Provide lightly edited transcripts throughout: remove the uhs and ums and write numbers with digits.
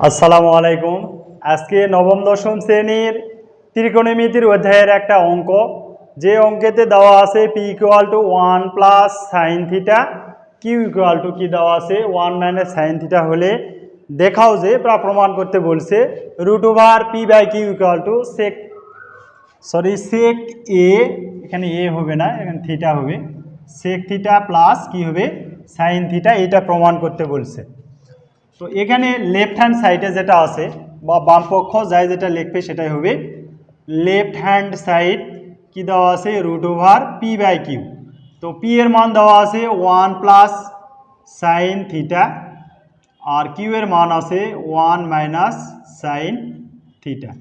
আসসালামু আলাইকুম। আজকে নবম দশম শ্রেণীর ত্রিকোণমিতির অধ্যায়ের একটা অঙ্ক, যে অঙ্কেতে দেওয়া আছে p equal to 1 plus sine theta, Q equal to কি দেওয়া আছে 1 মাইনাস সাইন থিটা হলে দেখাও যে প্রমাণ করতে বলছে root over P by Q equal to sec A, এখানে এ হবে না, এখানে থিটা হবে, সেক থিটা প্লাস কি হবে সাইন থিটা, এটা প্রমাণ করতে বলছে। তো এখানে লেফট হ্যান্ড সাইডে যেটা আছে বা বাম পক্ষ যায় যেটা লিখবে সেটাই হবে লেফট হ্যান্ড সাইড কি দেওয়া আছে root over P by Q. তো পি এর মান দেওয়া আছে 1 প্লাস সাইন থিটা আর কিউ এর মান আছে 1 মাইনাস সাইন থিটা।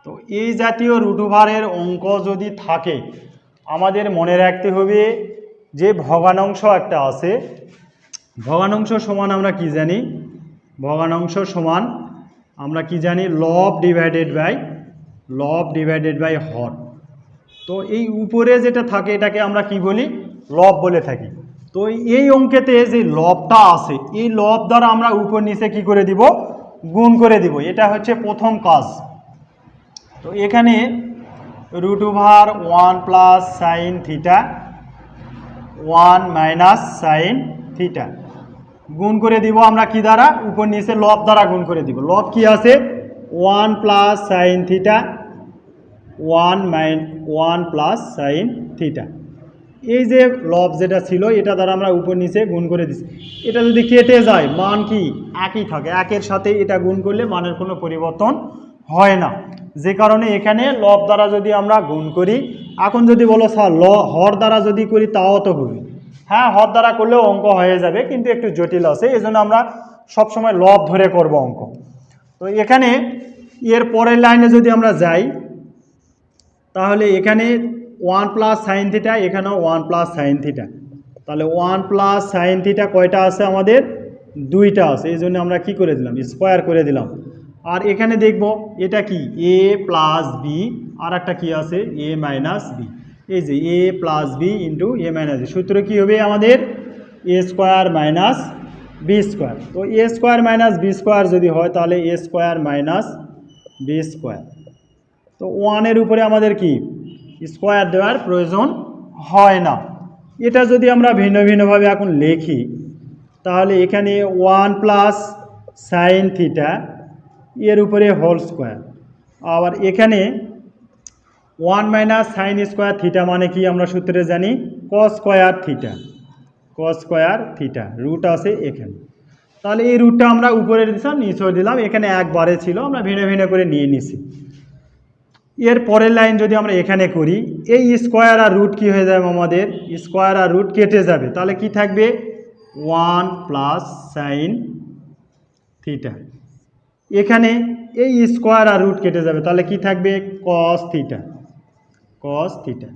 তো এই জাতীয় রুট ওভারের অঙ্ক যদি থাকে আমাদের মনে রাখতে হবে যে ভগ্নাংশ একটা আছে, ভগ্নাংশ সমান আমরা কি জানি, ভগ্নাংশ সমান আমরা কি জানি লব ডিভাইডেড বাই হর। তো এই উপরে যেটা থাকে এটাকে আমরা কি বলি লব বলে থাকি। তো এই অঙ্কেতে যে লবটা আছে এই লব দ্বারা আমরা উপর নিচে কি করে দিব গুণ করে দিব, এটা হচ্ছে প্রথম কাজ। তো এখানে root over 1 plus sine theta 1 minus sine theta গুণ করে দিব আমরা কি দ্বারা উপর নিচে লব দ্বারা গুণ করে দিব। লব কি আছে 1 plus sine theta 1 plus sine theta, এই যে লব যেটা ছিল এটা দ্বারা আমরা উপর নিচে গুণ করে দিচ্ছি। এটা যদি কেটে যায় মান কি একই থাকে, একের সাথে এটা গুণ করলে মানের কোনো পরিবর্তন হয় না, যে কারণে এখানে লব দ্বারা যদি আমরা গুণ করি, এখন যদি বলো স্যার হর দ্বারা যদি করি তাও তো হবে, হ্যাঁ হর দ্বারা করলেও অঙ্ক হয়ে যাবে কিন্তু একটু জটিল আছে, এই জন্য আমরা সবসময় লব ধরে করব অঙ্ক। তো এখানে এর পরের লাইনে যদি আমরা যাই তাহলে এখানে 1 প্লাস সাইন থিটা, এখানেও 1 প্লাস সাইন থিটা, তাহলে 1 প্লাস সাইন থিটা কয়টা আছে আমাদের দুইটা আছে, এই জন্য আমরা কি করে দিলাম স্কোয়ার করে দিলাম। আর এখানে দেখব এটা কি এ প্লাস বি আর একটা কি আছে এ মাইনাস বি, এই যে এ প্লাস বি ইন্টু এ মাইনাস বি, সূত্র কী হবে আমাদের এ স্কোয়ার মাইনাস বি স্কোয়ার। তো এ স্কোয়ার মাইনাস বি স্কোয়ার যদি হয় তাহলে এ স্কোয়ার মাইনাস বি স্কোয়ার। তো 1-এর উপরে আমাদের কি স্কোয়ার দেওয়ার প্রয়োজন হয় না। এটা যদি আমরা ভিন্ন ভিন্নভাবে এখন লিখি তাহলে এখানে 1 প্লাস সাইন থিটা এর উপরে হোল স্কোয়ার, আবার এখানে 1 মাইনাস সাইন স্কোয়ার থিটা মানে কি আমরা সূত্রে জানি কস স্কোয়ার থিটা, রুট আছে এখানে, তাহলে এই রুটটা আমরা উপরে দিলাম নিচে দিলাম, এখানে একবারে ছিল আমরা ভিন্ন ভিন্ন করে নিয়ে নিছি। এর পরের লাইন যদি আমরা এখানে করি এই স্কোয়ার আর রুট কি হয়ে যাবে আমাদের স্কোয়ার আর রুট কেটে যাবে, তাহলে কি থাকবে 1 প্লাস সাইন থিটা, এখানে এই স্কোয়ার আর রুট কেটে যাবে তাহলে কি থাকবে কস থিটা।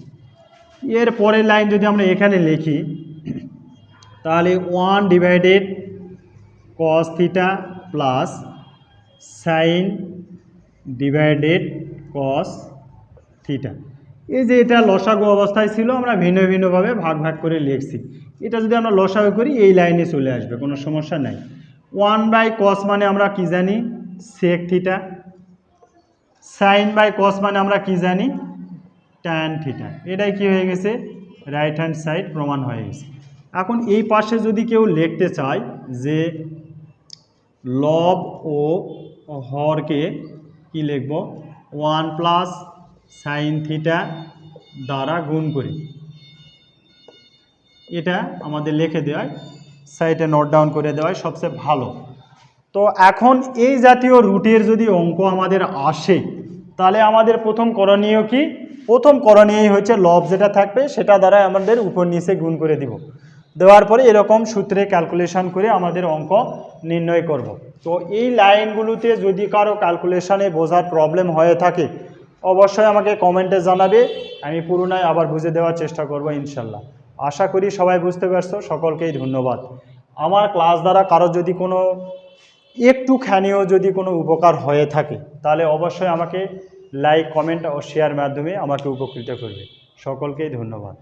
এর পরের লাইন যদি আমরা এখানে লিখি তাহলে 1 divided cos theta plus sign divided cos theta, এই যে এটা লসাগু অবস্থায় ছিল আমরা ভিন্ন ভিন্নভাবে ভাগ করে লিখছি, এটা যদি আমরা লসাগু করি এই লাইনে চলে আসবে, কোনো সমস্যা নাই। 1 বাই কস মানে আমরা কি জানি sec theta, sine by cos মানে আমরা কি জানি ট্যান থিটা, এটাই কি হয়ে গেছে রাইট হ্যান্ড সাইড প্রমাণ হয়ে গেছে। এখন এই পাশে যদি কেউ লিখতে চায় যে লব ও হরকে কি লিখব 1 প্লাস সাইন থিটা দ্বারা গুণ করি, এটা আমাদের লিখে দেওয়ায় সাইডে নোট ডাউন করে দেওয়ায় সবচেয়ে ভালো। তো এখন এই জাতীয় রুটের যদি অঙ্ক আমাদের আসে তাহলে আমাদের প্রথম করণীয় কি, প্রথম করণীয় হচ্ছে লব যেটা থাকবে সেটা দ্বারা আমাদের উপর নিচে গুণ করে দিব, দেওয়ার পরে এরকম সূত্রে ক্যালকুলেশন করে আমাদের অঙ্ক নির্ণয় করব। তো এই লাইনগুলোতে যদি কারো ক্যালকুলেশনে বোঝার প্রবলেম হয়ে থাকে অবশ্যই আমাকে কমেন্টে জানাবে, আমি পুনরায় আবার বুঝে দেওয়ার চেষ্টা করব ইনশাল্লাহ। আশা করি সবাই বুঝতে পারছো, সকলকেই ধন্যবাদ। আমার ক্লাস দ্বারা কারো যদি কোনো একটুখানিও যদি কোনো উপকার হয়ে থাকে তাহলে অবশ্যই আমাকে লাইক কমেন্ট ও শেয়ার মাধ্যমে আমাকে উপকৃত করবে। সকলকেই ধন্যবাদ।